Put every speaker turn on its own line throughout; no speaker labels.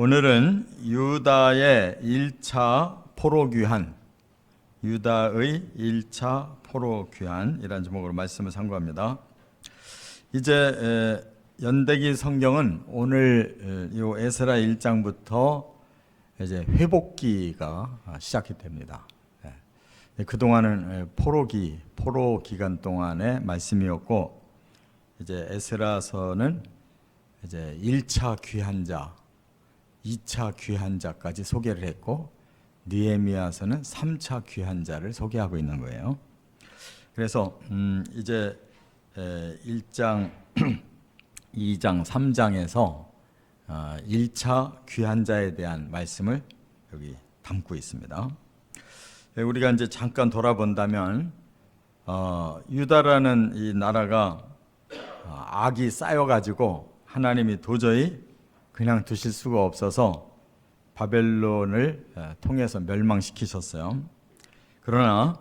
오늘은 유다의 1차 포로 귀환, 유다의 1차 포로 귀환이라는 제목으로 말씀을 상고합니다. 이제 연대기 성경은 오늘 요 에스라 1장부터 이제 회복기가 시작이 됩니다. 그동안은 포로 기간 동안의 말씀이었고, 이제 에스라서는 이제 1차 귀환자, 2차 귀환자까지 소개를 했고, 느헤미야서는 3차 귀환자를 소개하고 있는 거예요. 그래서 이제 1장, 2장, 3장에서 1차 귀환자에 대한 말씀을 여기 담고 있습니다. 우리가 이제 잠깐 돌아본다면 유다라는 이 나라가 악이 쌓여가지고 하나님이 도저히 그냥 두실 수가 없어서 바벨론을 통해서 멸망시키셨어요. 그러나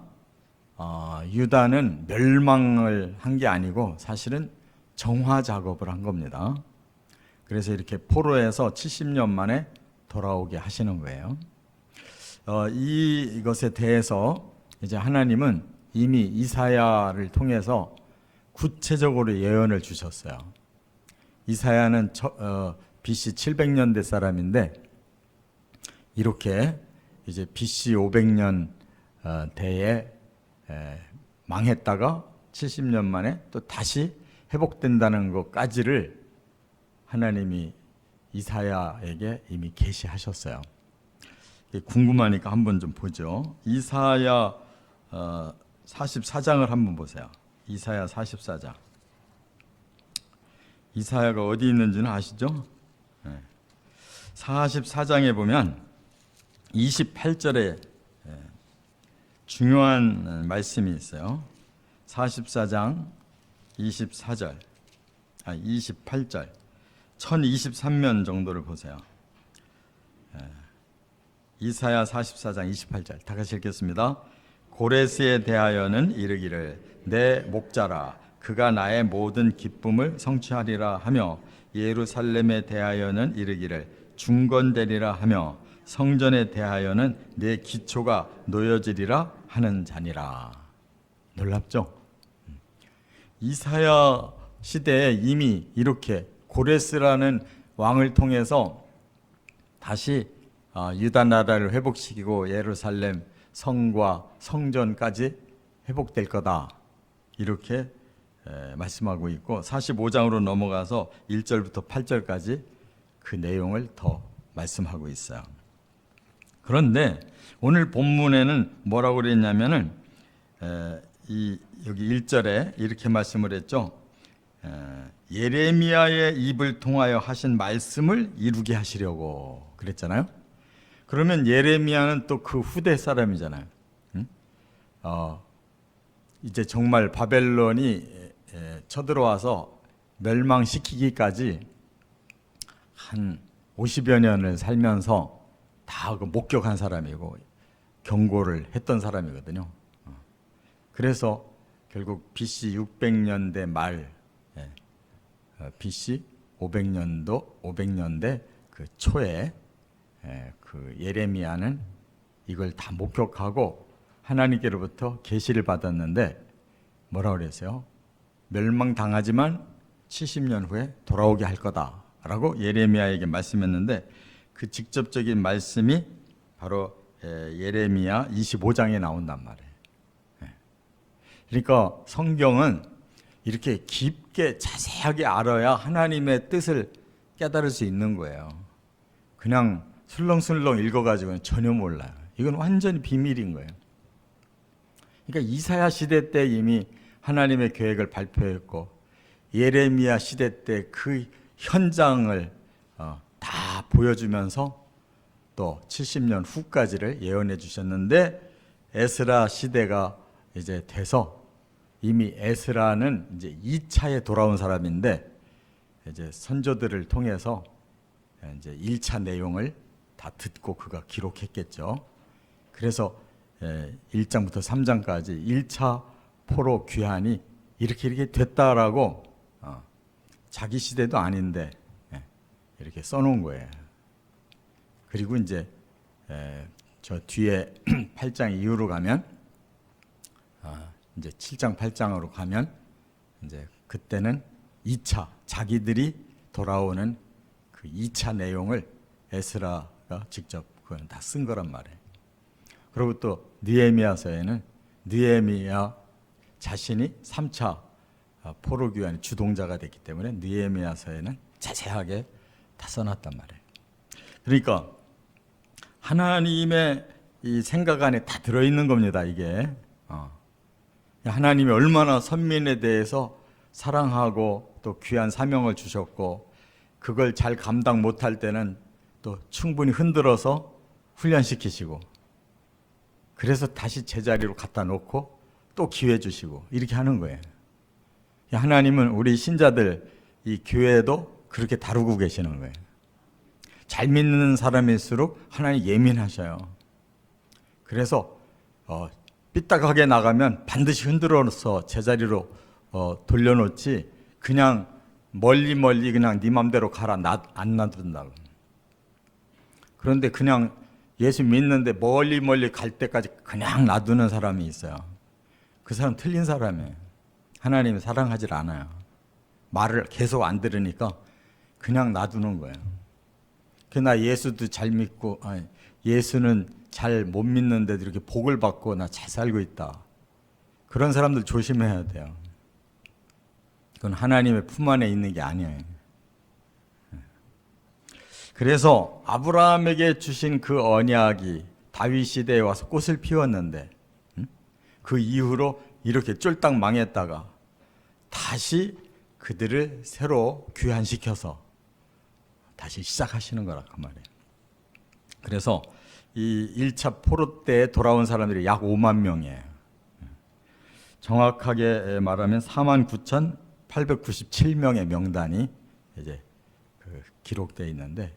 유다는 멸망을 한 게 아니고 사실은 정화 작업을 한 겁니다. 그래서 이렇게 포로에서 70년 만에 돌아오게 하시는 거예요. 이것에 대해서 이제 하나님은 이미 이사야를 통해서 구체적으로 예언을 주셨어요. 이사야는 BC 700년대 사람인데, 이렇게 이제 BC 500년 대에 망했다가 70년 만에 또 다시 회복된다는 것까지를 하나님이 이사야에게 이미 계시하셨어요. 궁금하니까 한번 좀 보죠. 이사야 44장을 한번 보세요. 이사야 44장. 이사야가 어디 있는지는 아시죠? 44장에 보면 28절에 중요한 말씀이 있어요. 44장 28절 1023면 정도를 보세요. 이사야 44장 28절 다 같이 읽겠습니다. 고레스에 대하여는 이르기를 내 목자라 그가 나의 모든 기쁨을 성취하리라 하며, 예루살렘에 대하여는 이르기를 중건되리라 하며, 성전에 대하여는 내 기초가 놓여지리라 하는 자니라. 놀랍죠? 이사야 시대에 이미 이렇게 고레스라는 왕을 통해서 다시 유다 나라를 회복시키고 예루살렘 성과 성전까지 회복될 거다, 이렇게 말씀하고 있고, 45장으로 넘어가서 1절부터 8절까지 그 내용을 더 말씀하고 있어요. 그런데 오늘 본문에는 뭐라고 그랬냐면은 여기 1절에 이렇게 말씀을 했죠. 예레미야의 입을 통하여 하신 말씀을 이루게 하시려고 그랬잖아요. 그러면 예레미야는 또 그 후대 사람이잖아요. 이제 정말 바벨론이 쳐들어와서 멸망시키기까지 한 50여 년을 살면서 다 목격한 사람이고 경고를 했던 사람이거든요. 그래서 결국 BC 600년대 말, BC 500년대 그 초에 그 예레미야는 이걸 다 목격하고 하나님께로부터 계시를 받았는데, 뭐라고 그랬어요? 멸망당하지만 70년 후에 돌아오게 할 거다라고 예레미야에게 말씀했는데, 그 직접적인 말씀이 바로 예레미야 25장에 나온단 말이에요. 그러니까 성경은 이렇게 깊게 자세하게 알아야 하나님의 뜻을 깨달을 수 있는 거예요. 그냥 술렁술렁 읽어가지고는 전혀 몰라요. 이건 완전히 비밀인 거예요. 그러니까 이사야 시대 때 이미 하나님의 계획을 발표했고, 예레미야 시대 때 그 현장을 다 보여주면서 또 70년 후까지를 예언해 주셨는데, 에스라 시대가 이제 돼서 이미 에스라는 이제 2차에 돌아온 사람인데, 이제 선조들을 통해서 이제 1차 내용을 다 듣고 그가 기록했겠죠. 그래서 1장부터 3장까지 1차 포로 귀환이 이렇게 됐다라고 자기 시대도 아닌데 이렇게 써놓은 거예요. 그리고 이제 저 뒤에 8장 이후로 가면 이제 7장 8장으로 가면 이제 그때는 2차 자기들이 돌아오는 그 2차 내용을 에스라가 직접 그건 다 쓴 거란 말이에요. 그리고 또 느헤미야서에는 느헤미야 자신이 3차 포로 귀환의 주동자가 됐기 때문에 느헤미야서에는 자세하게 다 써놨단 말이에요. 그러니까 하나님의 이 생각 안에 다 들어있는 겁니다. 이게 하나님이 얼마나 선민에 대해서 사랑하고 또 귀한 사명을 주셨고 그걸 잘 감당 못할 때는 또 충분히 흔들어서 훈련시키시고 그래서 다시 제자리로 갖다 놓고 또 기회 주시고 이렇게 하는 거예요. 하나님은 우리 신자들 이 교회도 그렇게 다루고 계시는 거예요. 잘 믿는 사람일수록 하나님 예민하셔요. 그래서 삐딱하게 나가면 반드시 흔들어서 제자리로 돌려놓지 그냥 멀리 그냥 네 맘대로 가라 안 놔둔다고. 그런데 그냥 예수 믿는데 멀리 갈 때까지 그냥 놔두는 사람이 있어요. 그 사람 틀린 사람이에요. 하나님이 사랑하질 않아요. 말을 계속 안 들으니까 그냥 놔두는 거예요. 나 예수도 잘 믿고 예수는 잘 못 믿는데도 이렇게 복을 받고 나 잘 살고 있다. 그런 사람들 조심해야 돼요. 그건 하나님의 품 안에 있는 게 아니에요. 그래서 아브라함에게 주신 그 언약이 다윗 시대에 와서 꽃을 피웠는데 그 이후로 이렇게 쫄딱 망했다가 다시 그들을 새로 귀환시켜서 다시 시작하시는 거라 그 말이에요. 그래서 이 1차 포로 때 돌아온 사람들이 약 5만 명이에요. 정확하게 말하면 49,897명의 명단이 이제 기록되어 있는데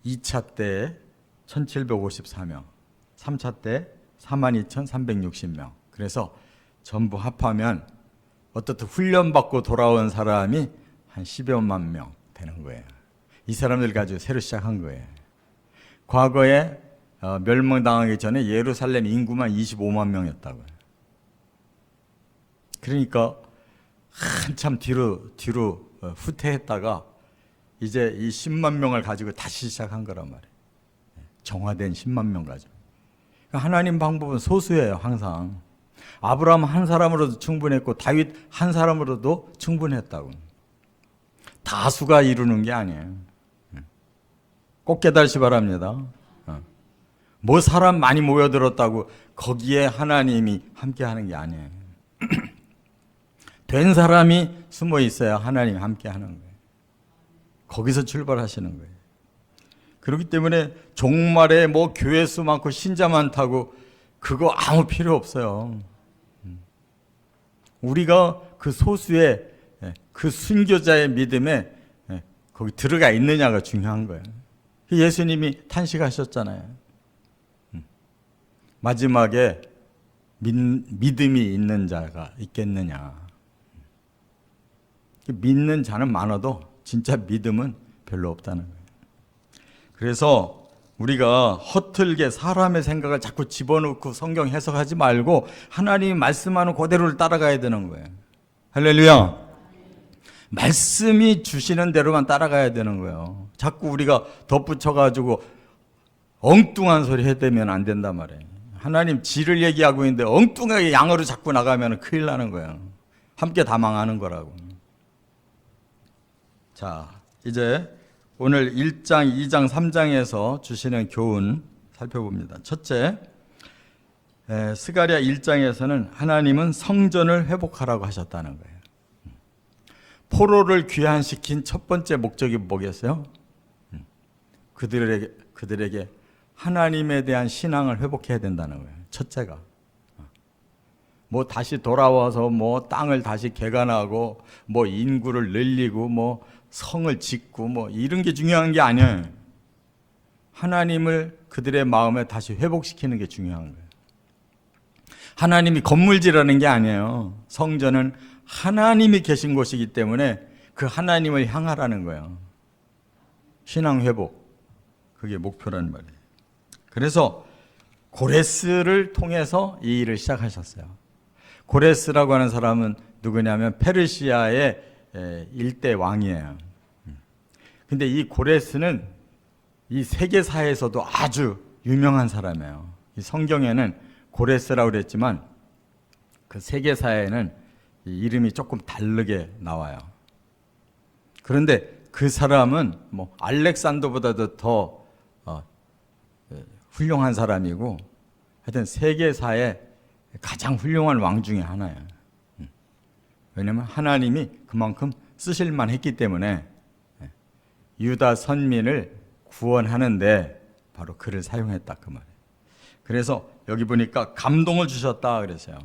2차 때 1,754명, 3차 때 42,360명. 그래서 전부 합하면 어떻든 훈련받고 돌아온 사람이 한 10여만 명 되는 거예요. 이 사람들 가지고 새로 시작한 거예요. 과거에 멸망당하기 전에 예루살렘 인구만 25만 명이었다고요. 그러니까 한참 뒤로 후퇴했다가 이제 이 10만 명을 가지고 다시 시작한 거란 말이에요. 정화된 10만 명 가지고. 하나님 방법은 소수예요, 항상. 아브라함 한 사람으로도 충분했고 다윗 한 사람으로도 충분했다고. 다수가 이루는 게 아니에요. 꼭 깨달으시 바랍니다. 뭐 사람 많이 모여들었다고 거기에 하나님이 함께하는 게 아니에요. 된 사람이 숨어 있어야 하나님이 함께하는 거예요. 거기서 출발하시는 거예요. 그렇기 때문에 종말에 뭐 교회 수 많고 신자 많다고 그거 아무 필요 없어요. 우리가 그 소수의 그 순교자의 믿음에 거기 들어가 있느냐가 중요한 거예요. 예수님이 탄식하셨잖아요. 마지막에 믿음이 있는 자가 있겠느냐. 믿는 자는 많아도 진짜 믿음은 별로 없다는 거예요. 그래서 우리가 허틀게 사람의 생각을 자꾸 집어넣고 성경 해석하지 말고 하나님이 말씀하는 그대로를 따라가야 되는 거예요. 할렐루야. 말씀이 주시는 대로만 따라가야 되는 거예요. 자꾸 우리가 덧붙여가지고 엉뚱한 소리 해대면 안 된단 말이에요. 하나님 지를 얘기하고 있는데 엉뚱하게 양으로 자꾸 나가면 큰일 나는 거예요. 함께 다 망하는 거라고. 자, 이제 오늘 1장, 2장, 3장에서 주시는 교훈 살펴봅니다. 첫째, 스가랴 1장에서는 하나님은 성전을 회복하라고 하셨다는 거예요. 포로를 귀환시킨 첫 번째 목적이 뭐겠어요? 그들에게 하나님에 대한 신앙을 회복해야 된다는 거예요. 첫째가. 뭐 다시 돌아와서 뭐 땅을 다시 개간하고 뭐 인구를 늘리고 뭐 성을 짓고 뭐 이런 게 중요한 게 아니에요. 하나님을 그들의 마음에 다시 회복시키는 게 중요한 거예요. 하나님이 건물지라는 게 아니에요. 성전은 하나님이 계신 곳이기 때문에 그 하나님을 향하라는 거예요. 신앙 회복. 그게 목표란 말이에요. 그래서 고레스를 통해서 이 일을 시작하셨어요. 고레스라고 하는 사람은 누구냐면 페르시아의 일대 왕이에요. 근데 이 고레스는 이 세계사에서도 아주 유명한 사람이에요. 이 성경에는 고레스라고 그랬지만 그 세계사에는 이 이름이 조금 다르게 나와요. 그런데 그 사람은 뭐 알렉산더보다도 더 훌륭한 사람이고 하여튼 세계사의 가장 훌륭한 왕 중에 하나예요. 왜냐하면 하나님이 그만큼 쓰실만 했기 때문에 유다 선민을 구원하는데 바로 그를 사용했다 그 말이에요. 그래서 여기 보니까 감동을 주셨다 그랬어요.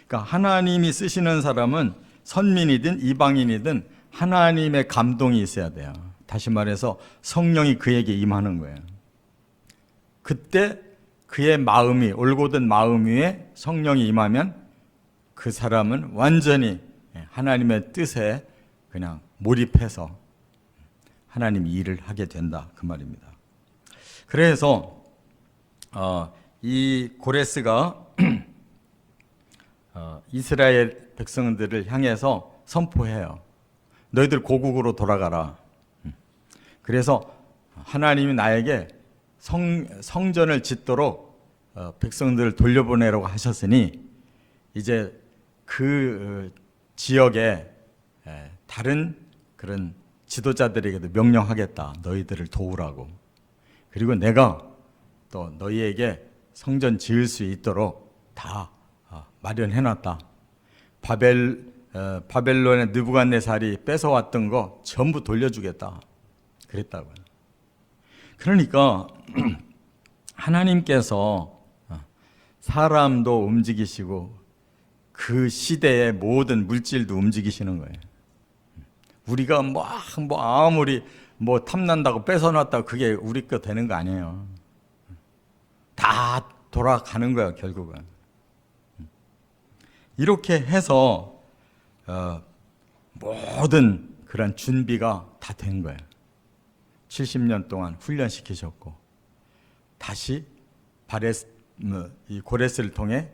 그러니까 하나님이 쓰시는 사람은 선민이든 이방인이든 하나님의 감동이 있어야 돼요. 다시 말해서 성령이 그에게 임하는 거예요. 그때 그의 마음이 올곧은 마음 위에 성령이 임하면 그 사람은 완전히 하나님의 뜻에 그냥 몰입해서 하나님 일을 하게 된다 그 말입니다. 그래서 이 고레스가 이스라엘 백성들을 향해서 선포해요. 너희들 고국으로 돌아가라. 그래서 하나님이 나에게 성전을 짓도록 백성들을 돌려보내라고 하셨으니 이제 그 지역에 다른 그런 지도자들에게도 명령하겠다. 너희들을 도우라고. 그리고 내가 또 너희에게 성전 지을 수 있도록 다 마련해놨다. 바벨론의 느부갓네살이 뺏어왔던 거 전부 돌려주겠다. 그랬다고요. 그러니까 하나님께서 사람도 움직이시고 그 시대의 모든 물질도 움직이시는 거예요. 우리가 아무리 탐난다고 뺏어놨다고 그게 우리 거 되는 거 아니에요. 다 돌아가는 거야 결국은. 이렇게 해서 모든 그런 준비가 다 된 거예요. 70년 동안 훈련시키셨고 다시 이 고레스를 통해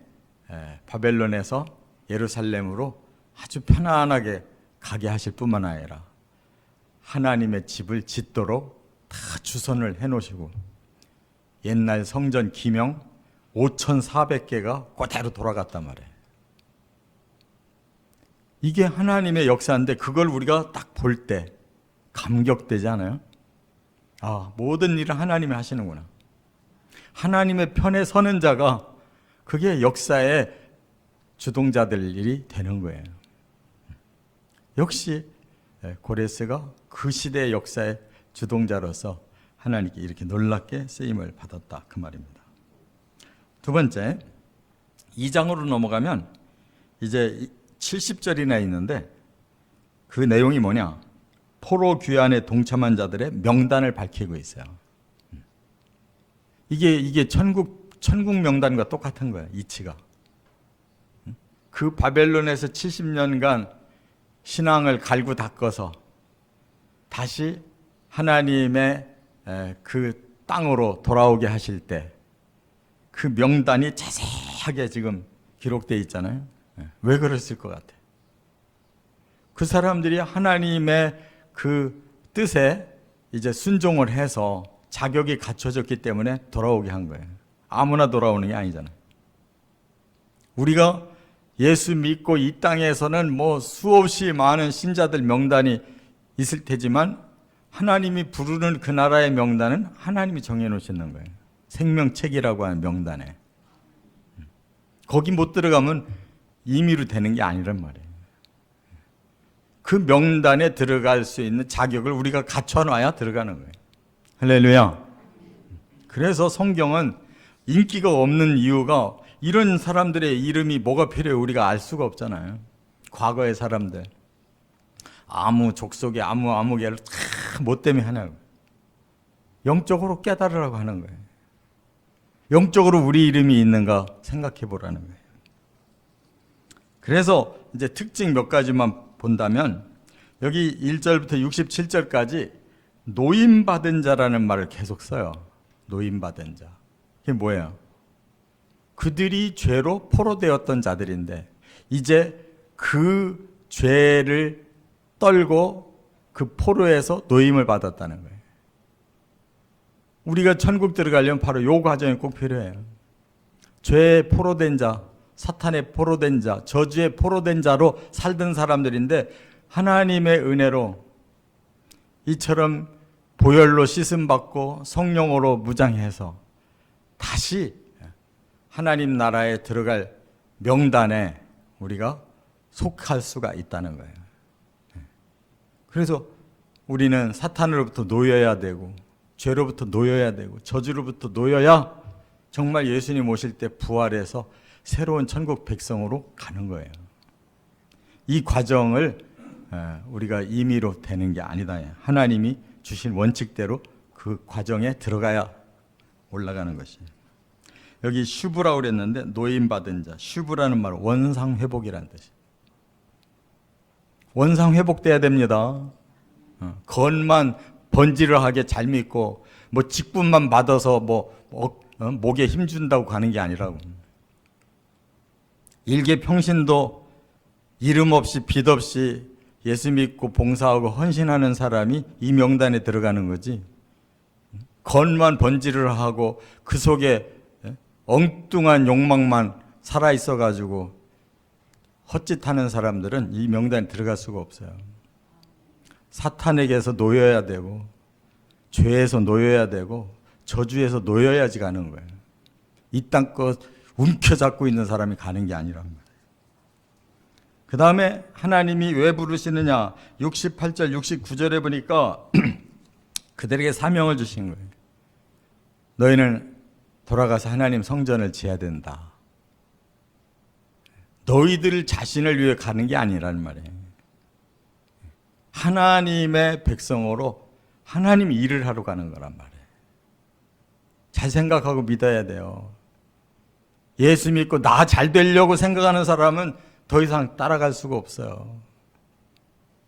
바벨론에서 예루살렘으로 아주 편안하게 가게 하실 뿐만 아니라 하나님의 집을 짓도록 다 주선을 해놓으시고 옛날 성전 기명 5,400개가 그대로 돌아갔단 말이에요. 이게 하나님의 역사인데 그걸 우리가 딱 볼 때 감격되지 않아요? 모든 일을 하나님이 하시는구나. 하나님의 편에 서는 자가 그게 역사의 주동자들이 되는 거예요. 역시 고레스가 그 시대의 역사의 주동자로서 하나님께 이렇게 놀랍게 쓰임을 받았다 그 말입니다. 두 번째 2장으로 넘어가면 이제 70절이나 있는데 그 내용이 뭐냐? 포로 귀환에 동참한 자들의 명단을 밝히고 있어요. 이게 천국 명단과 똑같은 거예요. 이치가. 그 바벨론에서 70년간 신앙을 갈고 닦아서 다시 하나님의 그 땅으로 돌아오게 하실 때 그 명단이 자세하게 지금 기록되어 있잖아요. 왜 그랬을 것 같아요? 그 사람들이 하나님의 그 뜻에 이제 순종을 해서 자격이 갖춰졌기 때문에 돌아오게 한 거예요. 아무나 돌아오는 게 아니잖아요. 우리가 예수 믿고 이 땅에서는 수없이 많은 신자들 명단이 있을 테지만 하나님이 부르는 그 나라의 명단은 하나님이 정해놓으시는 거예요. 생명책이라고 하는 명단에. 거기 못 들어가면 임의로 되는 게 아니란 말이에요. 그 명단에 들어갈 수 있는 자격을 우리가 갖춰놔야 들어가는 거예요. 할렐루야. 그래서 성경은 인기가 없는 이유가 이런 사람들의 이름이 뭐가 필요해요? 우리가 알 수가 없잖아요. 과거의 사람들. 아무 족속에 아무 개를 다 뭐 때문에 하냐고. 영적으로 깨달으라고 하는 거예요. 영적으로 우리 이름이 있는가 생각해 보라는 거예요. 그래서 이제 특징 몇 가지만 본다면 여기 1절부터 67절까지 노임받은 자라는 말을 계속 써요. 노임받은 자. 그게 뭐예요? 그들이 죄로 포로되었던 자들인데 이제 그 죄를 떨고 그 포로에서 노임을 받았다는 거예요. 우리가 천국 들어가려면 바로 이 과정이 꼭 필요해요. 죄에 포로된 자, 사탄의 포로된 자, 저주의 포로된 자로 살던 사람들인데 하나님의 은혜로 이처럼 보혈로 씻음받고 성령으로 무장해서 다시 하나님 나라에 들어갈 명단에 우리가 속할 수가 있다는 거예요. 그래서 우리는 사탄으로부터 놓여야 되고 죄로부터 놓여야 되고 저주로부터 놓여야 정말 예수님 오실 때 부활해서 새로운 천국 백성으로 가는 거예요. 이 과정을 우리가 임의로 되는 게 아니다. 하나님이 주신 원칙대로 그 과정에 들어가야 올라가는 것이에요. 여기 슈브라고 그랬는데 노임받은 자, 슈브라는 말은 원상회복이라는 뜻이에요. 원상회복돼야 됩니다. 겉만 번지르하게 잘 믿고 뭐 직분만 받아서 목에 힘준다고 가는 게 아니라고. 일개평신도 이름 없이 빚 없이 예수 믿고 봉사하고 헌신하는 사람이 이 명단에 들어가는 거지. 겉만 번지를 하고 그 속에 엉뚱한 욕망만 살아있어 가지고 헛짓하는 사람들은 이 명단에 들어갈 수가 없어요. 사탄에게서 놓여야 되고 죄에서 놓여야 되고 저주에서 놓여야지 가는 거예요. 이 땅 것 움켜잡고 있는 사람이 가는 게 아니란 말이에요. 그 다음에 하나님이 왜 부르시느냐, 68절 69절에 보니까 그들에게 사명을 주신 거예요. 너희는 돌아가서 하나님 성전을 지어야 된다. 너희들 자신을 위해 가는 게 아니라는 말이에요. 하나님의 백성으로 하나님 일을 하러 가는 거란 말이에요. 잘 생각하고 믿어야 돼요. 예수 믿고 나 잘 되려고 생각하는 사람은 더 이상 따라갈 수가 없어요.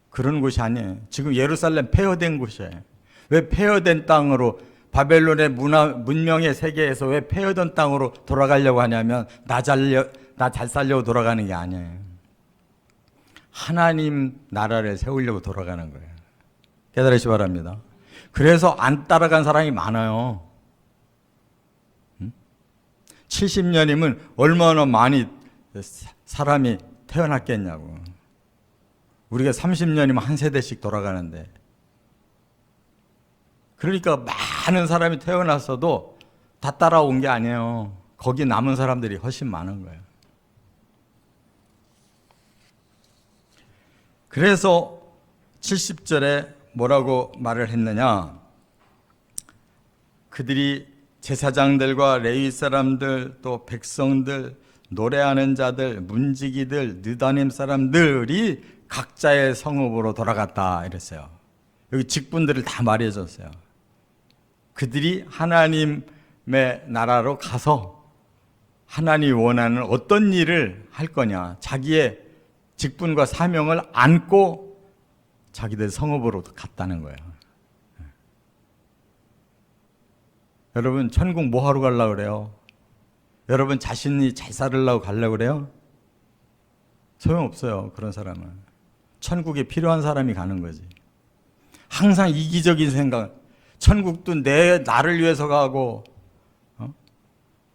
그런 곳이 아니에요. 지금 예루살렘 폐허된 곳이에요. 왜 폐허된 땅으로, 바벨론의 문명의 세계에서 왜 폐허된 땅으로 돌아가려고 하냐면 나 잘 살려고 돌아가는 게 아니에요. 하나님 나라를 세우려고 돌아가는 거예요. 깨달으시기 바랍니다. 그래서 안 따라간 사람이 많아요. 70년이면 얼마나 많이 사람이 태어났겠냐고. 우리가 30년이면 한 세대씩 돌아가는데, 그러니까 많은 사람이 태어났어도 다 따라온 게 아니에요. 거기 남은 사람들이 훨씬 많은 거예요. 그래서 70절에 뭐라고 말을 했느냐, 그들이 제사장들과 레위 사람들, 또 백성들, 노래하는 자들, 문지기들, 느다님 사람들이 각자의 성읍으로 돌아갔다 이랬어요. 여기 직분들을 다 말해줬어요. 그들이 하나님의 나라로 가서 하나님이 원하는 어떤 일을 할 거냐, 자기의 직분과 사명을 안고 자기들 성읍으로 갔다는 거예요. 여러분, 천국 뭐 하러 가려고 그래요? 여러분 자신이 잘 살으려고 가려고 그래요? 소용없어요. 그런 사람은 천국에 필요한 사람이 가는 거지. 항상 이기적인 생각, 천국도 나를 위해서 가고,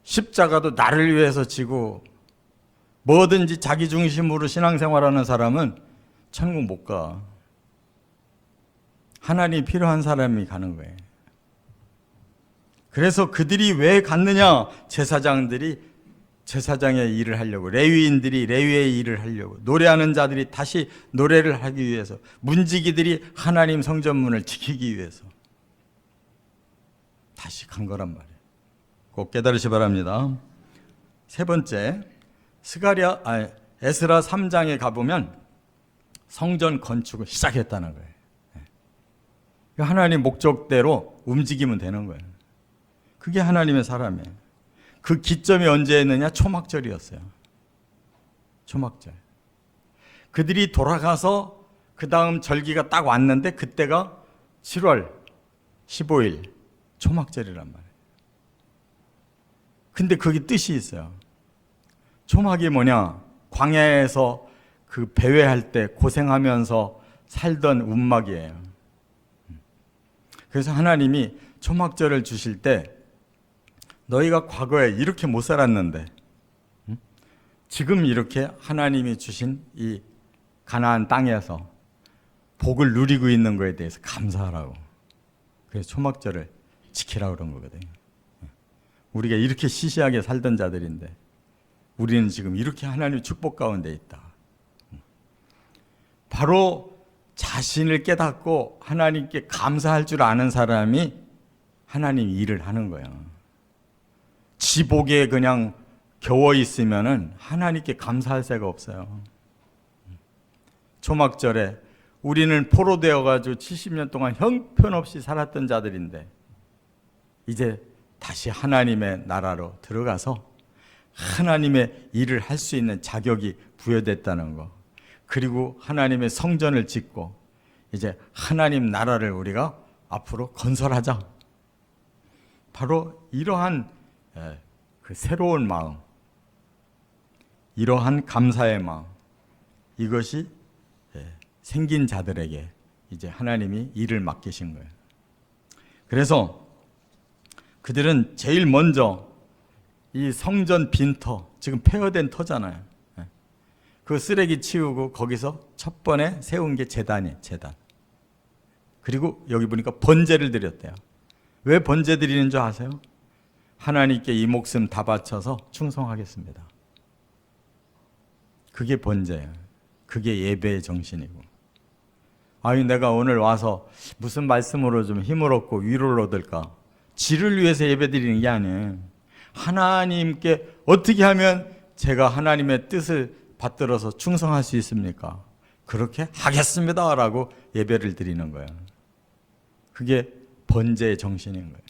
십자가도 나를 위해서 지고, 뭐든지 자기 중심으로 신앙생활하는 사람은 천국 못 가. 하나님이 필요한 사람이 가는 거예요. 그래서 그들이 왜 갔느냐? 제사장들이 제사장의 일을 하려고, 레위인들이 레위의 일을 하려고, 노래하는 자들이 다시 노래를 하기 위해서, 문지기들이 하나님 성전문을 지키기 위해서 다시 간 거란 말이에요. 꼭 깨달으시 바랍니다. 세 번째, 에스라 3장에 가보면 성전 건축을 시작했다는 거예요. 하나님 목적대로 움직이면 되는 거예요. 그게 하나님의 사람이에요. 그 기점이 언제였느냐? 초막절이었어요. 초막절. 그들이 돌아가서 그 다음 절기가 딱 왔는데 그때가 7월 15일 초막절이란 말이에요. 근데 그게 뜻이 있어요. 초막이 뭐냐? 광야에서 그 배회할 때 고생하면서 살던 움막이에요. 그래서 하나님이 초막절을 주실 때 너희가 과거에 이렇게 못 살았는데 지금 이렇게 하나님이 주신 이 가나안 땅에서 복을 누리고 있는 거에 대해서 감사하라고. 그래서 초막절을 지키라고 그런 거거든요. 우리가 이렇게 시시하게 살던 자들인데 우리는 지금 이렇게 하나님의 축복 가운데 있다. 바로 자신을 깨닫고 하나님께 감사할 줄 아는 사람이 하나님 일을 하는 거예요. 지 복에 그냥 겨워 있으면은 하나님께 감사할 새가 없어요. 초막절에 우리는 포로되어 가지고 70년 동안 형편없이 살았던 자들인데 이제 다시 하나님의 나라로 들어가서 하나님의 일을 할 수 있는 자격이 부여됐다는 거. 그리고 하나님의 성전을 짓고 이제 하나님 나라를 우리가 앞으로 건설하자. 바로 이러한 그 새로운 마음, 이러한 감사의 마음, 이것이 생긴 자들에게 이제 하나님이 일을 맡기신 거예요. 그래서 그들은 제일 먼저 이 성전 빈터, 지금 폐허된 터잖아요. 그 쓰레기 치우고 거기서 첫 번에 세운 게 제단이에요. 제단. 그리고 여기 보니까 번제를 드렸대요. 왜 번제 드리는 줄 아세요? 하나님께 이 목숨 다 바쳐서 충성하겠습니다. 그게 번제예요. 그게 예배의 정신이고. 아니 내가 오늘 와서 무슨 말씀으로 좀 힘을 얻고 위로를 얻을까? 지를 위해서 예배 드리는 게 아니에요. 하나님께 어떻게 하면 제가 하나님의 뜻을 받들어서 충성할 수 있습니까? 그렇게 하겠습니다 라고 예배를 드리는 거예요. 그게 번제의 정신인 거예요.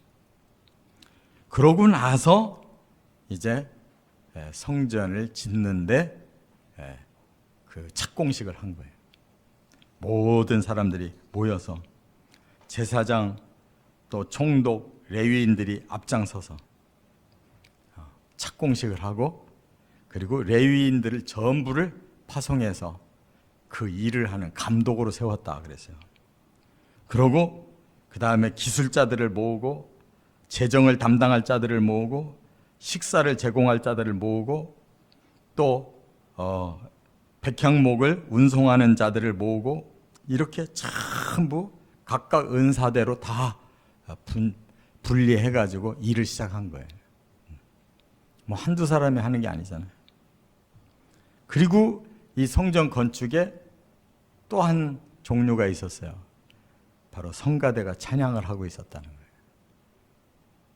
그러고 나서 이제 성전을 짓는데 그 착공식을 한 거예요. 모든 사람들이 모여서 제사장 또 총독 레위인들이 앞장서서 착공식을 하고 그리고 레위인들을 전부를 파송해서 그 일을 하는 감독으로 세웠다 그랬어요. 그러고 그 다음에 기술자들을 모으고 재정을 담당할 자들을 모으고 식사를 제공할 자들을 모으고 또 백향목을 운송하는 자들을 모으고 이렇게 전부 각각 은사대로 다 분리해가지고 일을 시작한 거예요. 뭐 한두 사람이 하는 게 아니잖아요. 그리고 이 성전 건축에 또 한 종류가 있었어요. 바로 성가대가 찬양을 하고 있었다는 거예요.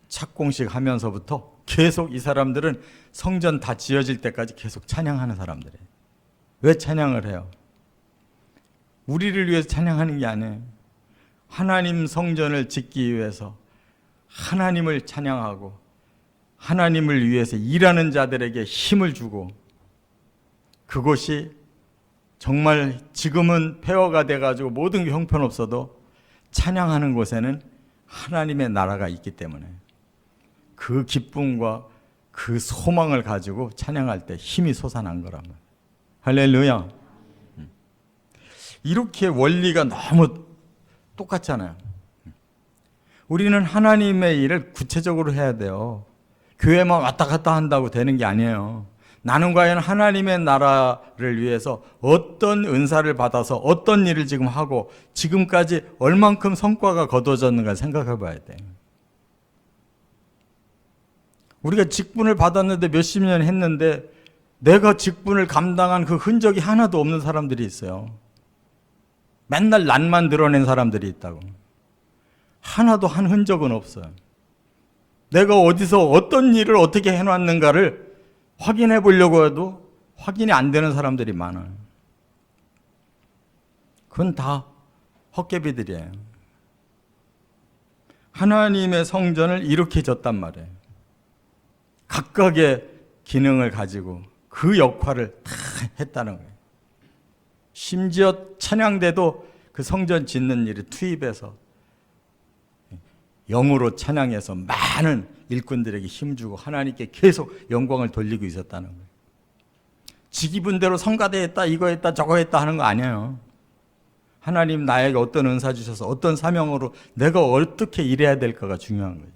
착공식 하면서부터 계속 이 사람들은 성전 다 지어질 때까지 계속 찬양하는 사람들이에요. 왜 찬양을 해요? 우리를 위해서 찬양하는 게 아니에요. 하나님 성전을 짓기 위해서 하나님을 찬양하고 하나님을 위해서 일하는 자들에게 힘을 주고 그것이 정말 지금은 폐허가 돼가지고 모든 게 형편없어도 찬양하는 곳에는 하나님의 나라가 있기 때문에 그 기쁨과 그 소망을 가지고 찬양할 때 힘이 솟아난 거란 말이에요. 할렐루야. 이렇게 원리가 너무 똑같잖아요. 우리는 하나님의 일을 구체적으로 해야 돼요. 교회만 왔다 갔다 한다고 되는 게 아니에요. 나는 과연 하나님의 나라를 위해서 어떤 은사를 받아서 어떤 일을 지금 하고 지금까지 얼만큼 성과가 거둬졌는가 생각해 봐야 돼요. 우리가 직분을 받았는데 몇십 년 했는데 내가 직분을 감당한 그 흔적이 하나도 없는 사람들이 있어요. 맨날 낯만 드러낸 사람들이 있다고. 하나도 한 흔적은 없어요. 내가 어디서 어떤 일을 어떻게 해놨는가를 확인해 보려고 해도 확인이 안 되는 사람들이 많아요. 그건 다 헛개비들이에요. 하나님의 성전을 이렇게 졌단 말이에요. 각각의 기능을 가지고 그 역할을 다 했다는 거예요. 심지어 찬양대도 그 성전 짓는 일에 투입해서 영으로 찬양해서 많은 일꾼들에게 힘주고 하나님께 계속 영광을 돌리고 있었다는 거예요. 지 기분대로 성가대 했다, 이거 했다, 저거 했다 하는 거 아니에요. 하나님 나에게 어떤 은사 주셔서 어떤 사명으로 내가 어떻게 일해야 될까가 중요한 거예요.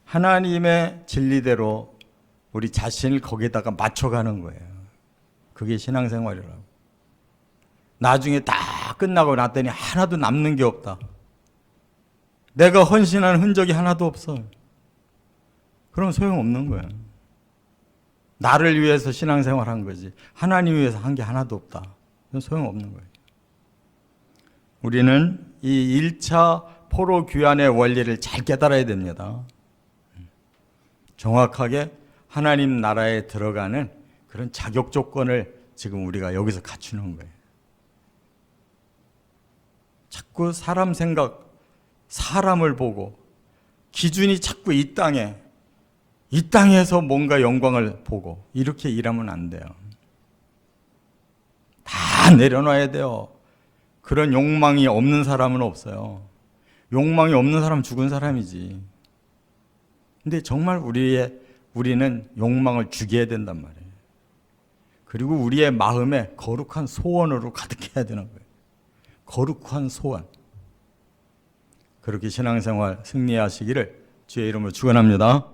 하나님의 진리대로 우리 자신을 거기에다가 맞춰가는 거예요. 그게 신앙생활이라고. 나중에 다 끝나고 났더니 하나도 남는 게 없다. 내가 헌신한 흔적이 하나도 없어. 그럼 소용없는 거야. 나를 위해서 신앙생활 한 거지. 하나님 위해서 한 게 하나도 없다. 그럼 소용없는 거예요. 우리는 이 1차 포로 귀환의 원리를 잘 깨달아야 됩니다. 정확하게 하나님 나라에 들어가는 그런 자격 조건을 지금 우리가 여기서 갖추는 거예요. 자꾸 사람 생각, 사람을 보고 기준이 자꾸 이 땅에서 뭔가 영광을 보고 이렇게 일하면 안 돼요. 다 내려놔야 돼요. 그런 욕망이 없는 사람은 없어요. 욕망이 없는 사람은 죽은 사람이지. 근데 정말 우리는 욕망을 죽여야 된단 말이에요. 그리고 우리의 마음에 거룩한 소원으로 가득해야 되는 거예요. 거룩한 소원. 그렇게 신앙생활 승리하시기를 주의 이름으로 축원합니다.